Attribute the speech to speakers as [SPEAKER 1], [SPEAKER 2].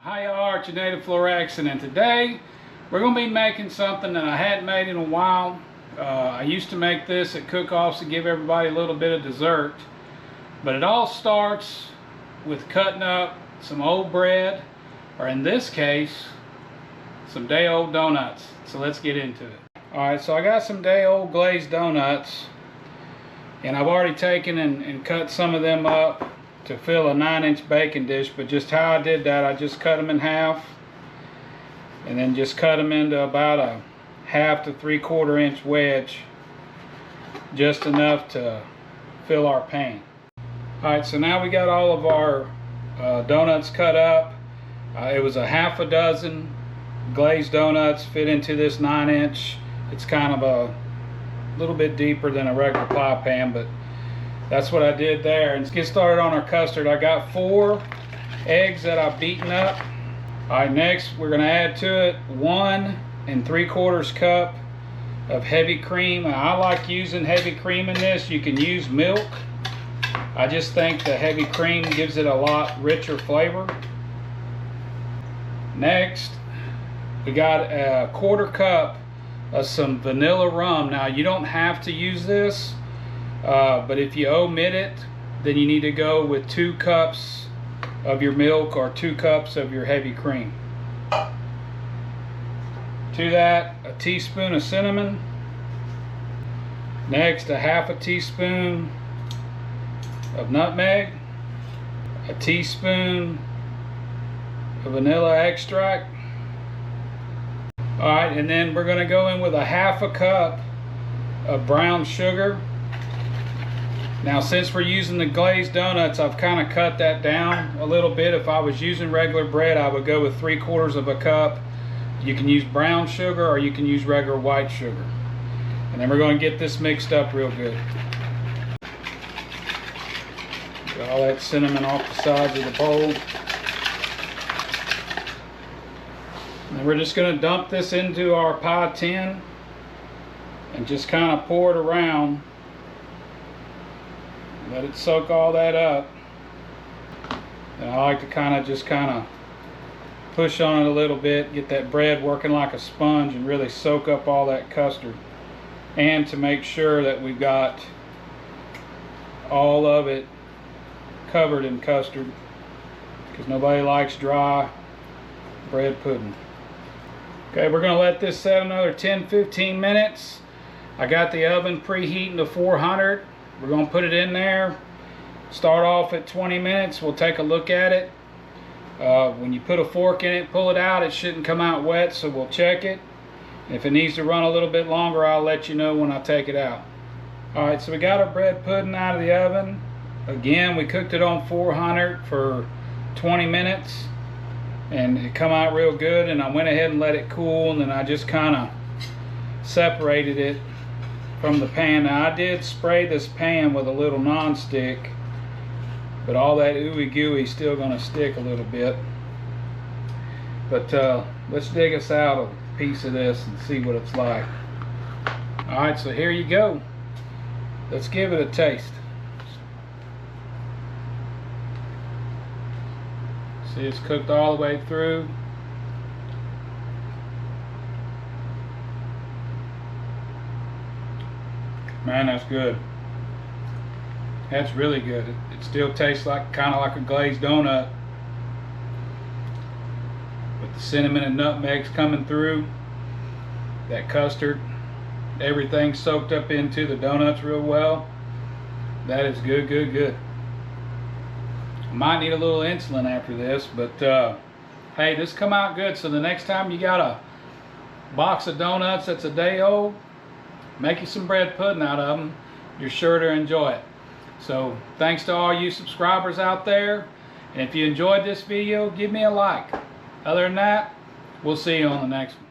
[SPEAKER 1] Hi y'all, it's your native Flor-xan, and today we're going to be making something that I hadn't made in a while. I used to make this at cook-offs to give everybody a little bit of dessert, but it all starts with cutting up some old bread, or in this case, some day-old donuts. So let's get into it. Alright, so I got some day-old glazed donuts, and I've already taken and cut some of them up to fill a 9-inch baking dish, but just how I did that, I just cut them in half and then just cut them into about a 1/2 to 3/4 inch wedge, just enough to fill our pan. Alright, so now we got all of our donuts cut up. It was a 1/2 dozen glazed donuts fit into this 9-inch. It's kind of a little bit deeper than a regular pie pan, but that's what I did there. And let's get started on our custard. I got 4 eggs that I've beaten up. Alright, next we're going to add to it 1 3/4 cup of heavy cream. I like using heavy cream in this. You can use milk. I just think the heavy cream gives it a lot richer flavor. Next, we got a 1/4 cup of some vanilla rum. Now, you don't have to use this. But if you omit it, then you need to go with 2 cups of your milk or 2 cups of your heavy cream. To that, a teaspoon of cinnamon. Next, a 1/2 teaspoon of nutmeg, a teaspoon of vanilla extract. Alright, and then we're going to go in with a 1/2 cup of brown sugar. Now, since we're using the glazed donuts, I've kind of cut that down a little bit. If I was using regular bread, I would go with 3/4 cup. You can use brown sugar or you can use regular white sugar. And then we're going to get this mixed up real good. Get all that cinnamon off the sides of the bowl. And then we're just going to dump this into our pie tin and just kind of pour it around. Let it soak all that up. And I like to kind of push on it a little bit, get that bread working like a sponge and really soak up all that custard. And to make sure that we've got all of it covered in custard, because nobody likes dry bread pudding. Okay, we're going to let this set another 10-15 minutes. I got the oven preheating to 400. We're going to put it in there, start off at 20 minutes. We'll take a look at it. When you put a fork in it, pull it out. It shouldn't come out wet, so we'll check it. If it needs to run a little bit longer, I'll let you know when I take it out. Alright, so we got our bread pudding out of the oven. Again, we cooked it on 400 for 20 minutes. And it come out real good, and I went ahead and let it cool, and then I just kind of separated it from the pan. Now, I did spray this pan with a little non-stick, but all that ooey gooey is still going to stick a little bit. But let's dig us out a piece of this and see what it's like. Alright, so here you go. Let's give it a taste. See, it's cooked all the way through. Man, that's good. That's really good. It still tastes like kind of like a glazed donut, with the cinnamon and nutmegs coming through. That custard, everything soaked up into the donuts real well. That is good, good, good. I might need a little insulin after this, but hey, this come out good. So the next time you got a box of donuts that's a day old, make you some bread pudding out of them. You're sure to enjoy it. So thanks to all you subscribers out there. And if you enjoyed this video, give me a like. Other than that, we'll see you on the next one.